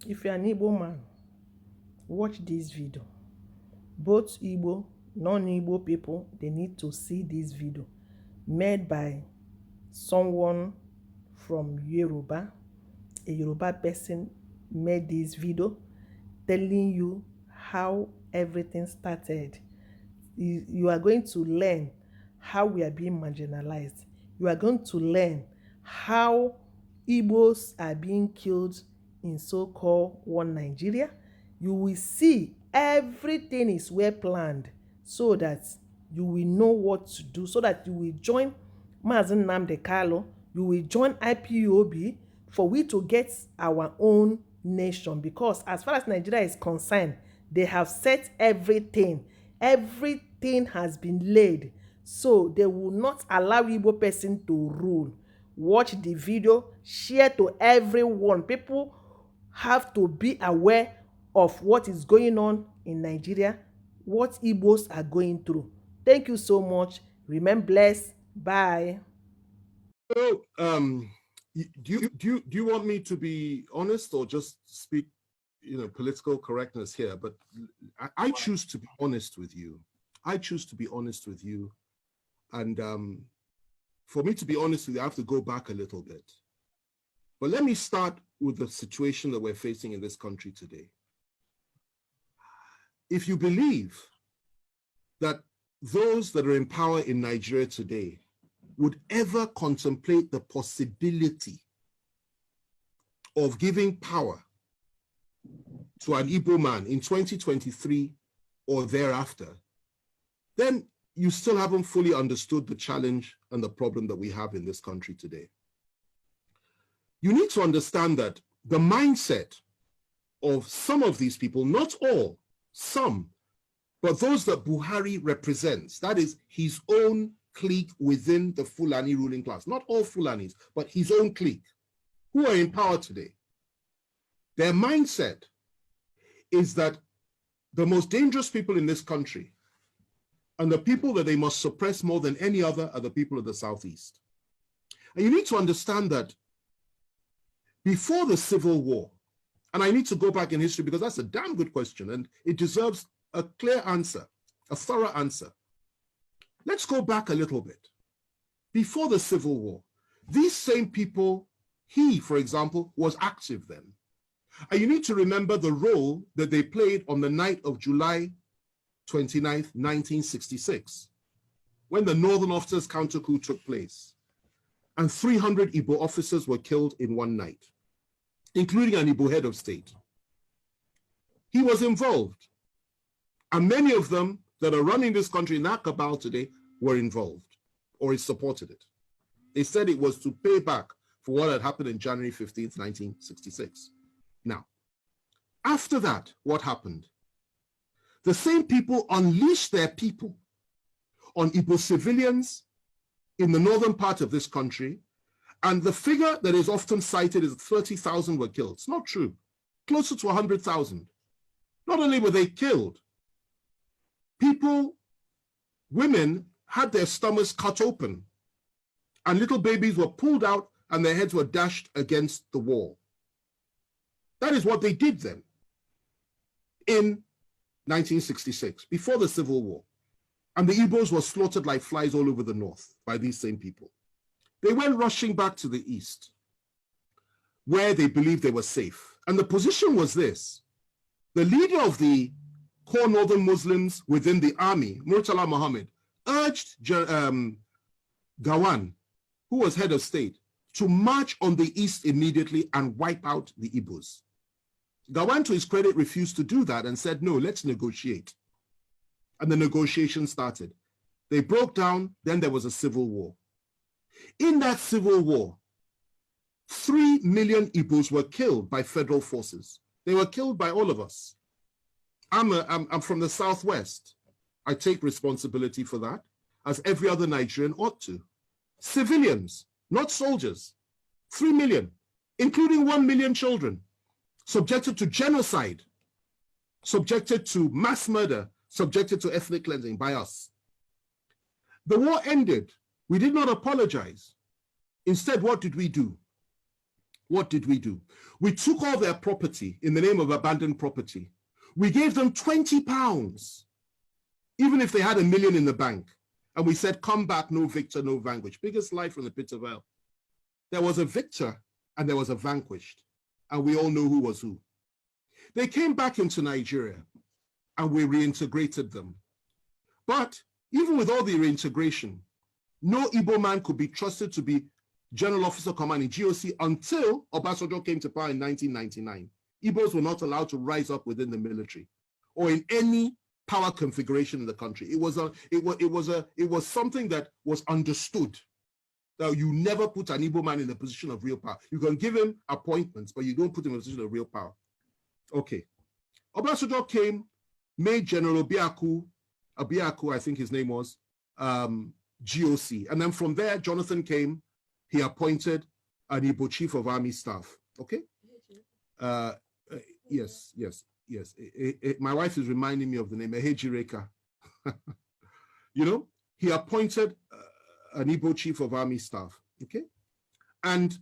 If you're an Igbo man, watch this video. Both Igbo, non-Igbo people, they need to see this video made by someone from Yoruba. A Yoruba person made this video telling you how everything started. You are going to learn how we are being marginalized. You are going to learn how Igbos are being killed in so-called one Nigeria. You will see everything is well planned so that you will know what to do, so that you will join Mazi Nnamdi Kanu, you will join IPOB for we to get our own nation. Because as far as Nigeria is concerned, they have set everything. Everything has been laid, so they will not allow Igbo person to rule. Watch the video, share to everyone. People have to be aware of what is going on in Nigeria, what Igbos are going through. Thank you so much. Remain blessed. Bye. So, do you want me to be honest or just speak, political correctness here? But I choose to be honest with you. I choose to be honest with you, and for me to be honest with you, I have to go back a little bit. But let me start with the situation that we're facing in this country today. If you believe that those that are in power in Nigeria today would ever contemplate the possibility of giving power to an Igbo man in 2023 or thereafter, then you still haven't fully understood the challenge and the problem that we have in this country today. You need to understand that the mindset of some of these people, not all, some, but those that Buhari represents, that is his own clique within the Fulani ruling class, not all Fulanis, but his own clique, who are in power today. Their mindset is that the most dangerous people in this country and the people that they must suppress more than any other are the people of the Southeast. And you need to understand that before the Civil War, and I need to go back in history because that's a damn good question and it deserves a clear answer, a thorough answer. Let's go back a little bit. Before the Civil War, these same people, he, for example, was active then. And you need to remember the role that they played on the night of July 29th, 1966, when the Northern Officers counter coup took place. And 300 Igbo officers were killed in one night, including an Igbo head of state. He was involved. And many of them that are running this country in that cabal today were involved or supported it. They said it was to pay back for what had happened in January 15th, 1966. Now, after that, what happened? The same people unleashed their people on Igbo civilians in the northern part of this country, and the figure that is often cited is 30,000 were killed. It's not true. Closer to 100,000. Not only were they killed, people, women had their stomachs cut open, and little babies were pulled out and their heads were dashed against the wall. That is what they did then in 1966, before the Civil War. And the Igbos were slaughtered like flies all over the north by these same people. They went rushing back to the east, where they believed they were safe. And the position was this: the leader of the core northern Muslims within the army, Murtala Muhammad, urged Gawan, who was head of state, to march on the east immediately and wipe out the Igbos. Gawan, to his credit, refused to do that and said, no, let's negotiate. And the negotiation started. They broke down, then there was a civil war. In that civil war, 3 million Igbos were killed by federal forces. They were killed by all of us. I'm from the Southwest. I take responsibility for that, as every other Nigerian ought to. Civilians, not soldiers, 3 million, including 1 million children, subjected to genocide, subjected to mass murder, subjected to ethnic cleansing by us. The war ended. We did not apologize. Instead, what did we do? what did we do? We took all their property in the name of abandoned property. We gave them £20, even if they had £1 million in the bank. And we said, come back, no victor, no vanquished. Biggest lie from the pit of hell. There was a victor and there was a vanquished. And we all know who was who. They came back into Nigeria and we reintegrated them. But even with all the reintegration, no Igbo man could be trusted to be General Officer Commanding GOC until Obasanjo came to power in 1999. Igbos were not allowed to rise up within the military or in any power configuration in the country. It was something that was understood that you never put an Igbo man in a position of real power. You can give him appointments, but you don't put him in a position of real power. Okay. Obasanjo came, made General Abiaku, I think his name was, GOC. And then from there, Jonathan came, he appointed an Igbo chief of army staff. Okay? Yes. My wife is reminding me of the name, Ehejireka. You know, he appointed an Igbo chief of army staff. Okay? And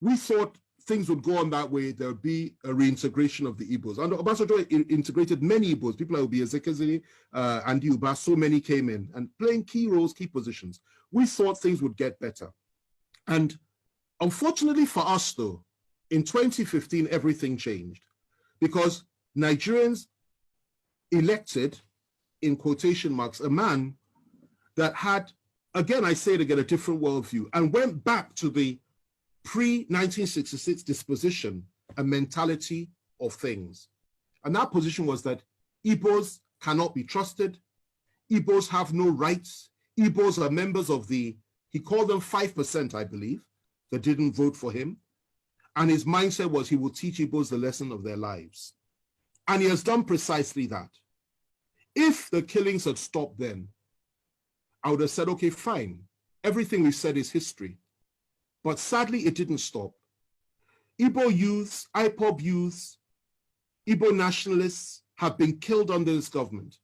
we thought things would go on that way. There would be a reintegration of the Igbos. And Obasanjo integrated many Igbos. People like Obi Ezekwesili and Uba, so many came in and playing key roles, key positions. We thought things would get better. And unfortunately for us, though, in 2015, everything changed because Nigerians elected, in quotation marks, a man that had, again, I say it again, a different worldview and went back to the pre-1966 disposition and mentality of things. And that position was that Igbos cannot be trusted. Igbos have no rights. Igbos are members of the, he called them 5%, I believe, that didn't vote for him. And his mindset was he will teach Igbos the lesson of their lives. And he has done precisely that. If the killings had stopped then, I would have said, okay, fine. Everything we said is history. But sadly, it didn't stop. Igbo youths, IPOB youths, Igbo nationalists have been killed under this government.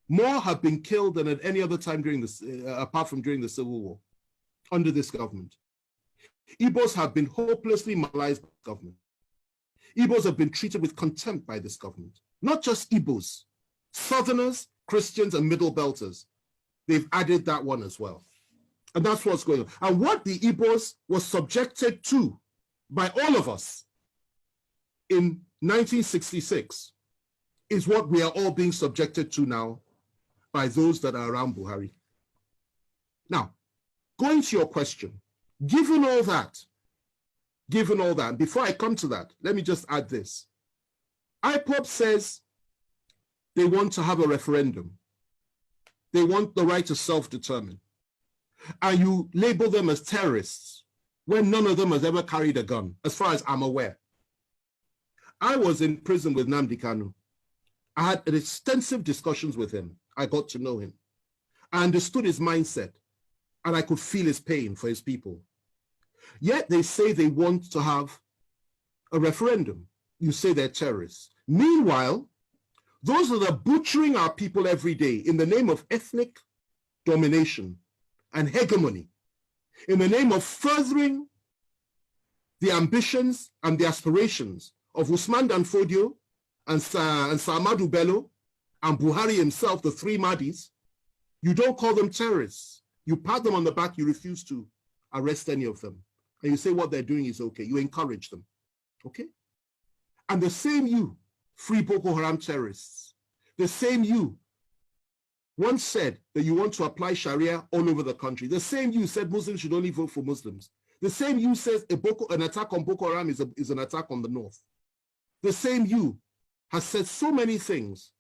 More have been killed than at any other time during this, apart from during the Civil War, under this government. Igbos have been hopelessly marginalized by the government. Igbos have been treated with contempt by this government. Not just Igbos, Southerners, Christians, and Middle Belters. They've added that one as well. And that's what's going on. And what the Igbos were subjected to by all of us in 1966 is what we are all being subjected to now by those that are around Buhari. Now, going to your question, given all that, and before I come to that, let me just add this. IPOB says they want to have a referendum. They want the right to self-determine. And you label them as terrorists when none of them has ever carried a gun, as far as I'm aware. I was in prison with Nnamdi Kanu. I had extensive discussions with him. I got to know him. I understood his mindset, and I could feel his pain for his people. Yet they say they want to have a referendum. You say they're terrorists. Meanwhile, those that are butchering our people every day in the name of ethnic domination and hegemony, in the name of furthering the ambitions and the aspirations of Usman Dan Fodio and Ahmadu Bello and Buhari himself, the three Mahdis, you don't call them terrorists. You pat them on the back, you refuse to arrest any of them. And you say what they're doing is okay. You encourage them, okay? And the same you, free Boko Haram terrorists, the same you once said that you want to apply Sharia all over the country. The same you said Muslims should only vote for Muslims. The same you says an attack on Boko Haram is an attack on the North. The same you has said so many things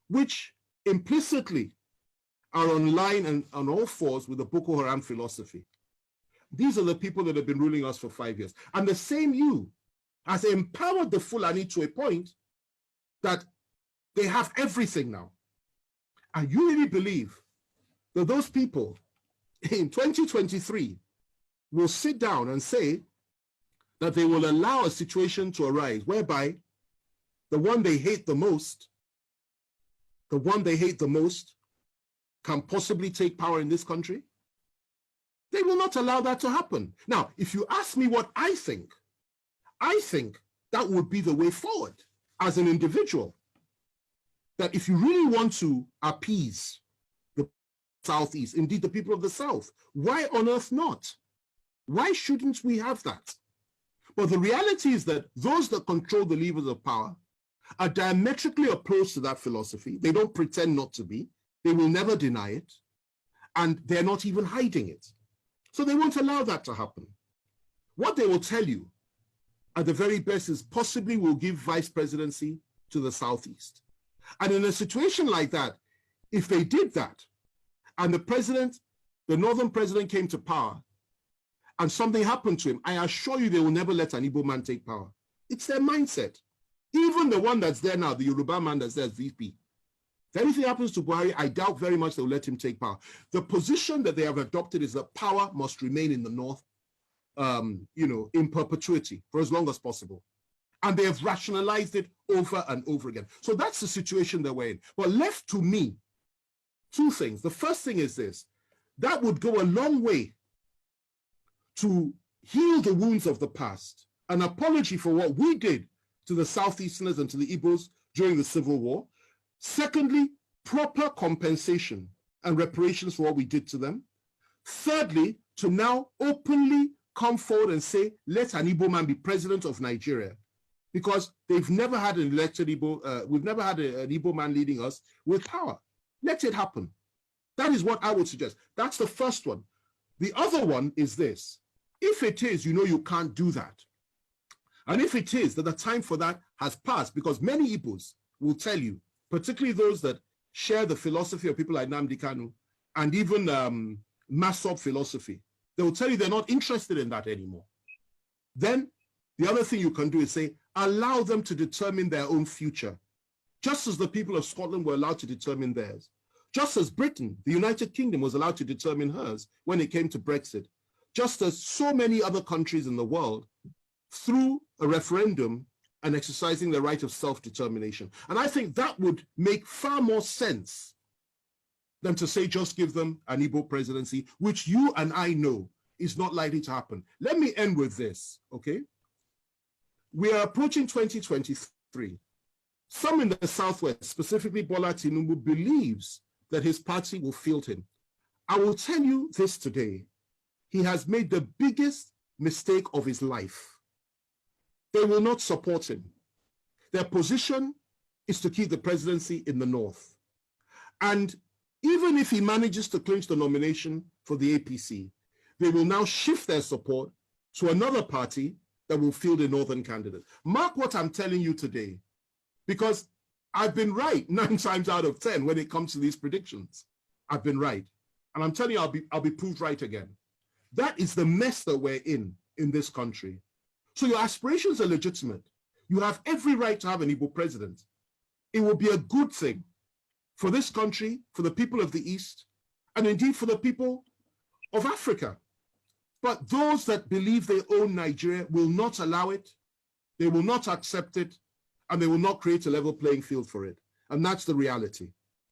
which implicitly are on line and on all fours with the Boko Haram philosophy. These are the people that have been ruling us for 5 years. And the same you has empowered the Fulani to a point that they have everything now. And you really believe that those people in 2023 will sit down and say that they will allow a situation to arise whereby the one they hate the most can possibly take power in this country? They will not allow that to happen. Now, if you ask me what I think, I think that would be the way forward as an individual. That if you really want to appease the Southeast, indeed the people of the South, why on earth not? Why shouldn't we have that? But the reality is that those that control the levers of power are diametrically opposed to that philosophy. They don't pretend not to be. They will never deny it. And they're not even hiding it. So they won't allow that to happen. What they will tell you at the very best is possibly we'll give vice presidency to the Southeast. And in a situation like that, if they did that, and the northern president came to power, and something happened to him, I assure you they will never let an Igbo man take power. It's their mindset. Even the one that's there now, the Yoruba man that's there as VP. If anything happens to Buhari, I doubt very much they'll let him take power. The position that they have adopted is that power must remain in the North, in perpetuity for as long as possible. And they have rationalized it over and over again. So that's the situation that we're in. But left to me, two things. The first thing is this: that would go a long way to heal the wounds of the past, an apology for what we did to the Southeasterners and to the Igbos during the Civil War. Secondly, proper compensation and reparations for what we did to them. Thirdly, to now openly come forward and say, let an Igbo man be president of Nigeria, because they've never had an elected Igbo, we've never had an Igbo man leading us with power. Let it happen. That is what I would suggest. That's the first one. The other one is this: if it is, you can't do that. And if it is that the time for that has passed, because many Igbos will tell you, particularly those that share the philosophy of people like Nnamdi Kanu and even Masop philosophy, they will tell you they're not interested in that anymore. Then the other thing you can do is say, allow them to determine their own future, just as the people of Scotland were allowed to determine theirs, just as Britain, the United Kingdom, was allowed to determine hers when it came to Brexit, just as so many other countries in the world, through a referendum and exercising the right of self-determination. And I think that would make far more sense than to say just give them an Igbo presidency, which you and I know is not likely to happen. Let me end with this, okay? We are approaching 2023. Some in the Southwest, specifically Bola Tinubu, believes that his party will field him. I will tell you this today: he has made the biggest mistake of his life. They will not support him. Their position is to keep the presidency in the North. And even if he manages to clinch the nomination for the APC, they will now shift their support to another party that will field a Northern candidate. Mark what I'm telling you today, because I've been right 9 times out of 10 when it comes to these predictions. I've been right. And I'm telling you, I'll be proved right again. That is the mess that we're in this country. So your aspirations are legitimate. You have every right to have an Igbo president. It will be a good thing for this country, for the people of the East, and indeed for the people of Africa. But those that believe they own Nigeria will not allow it, they will not accept it, and they will not create a level playing field for it. And that's the reality.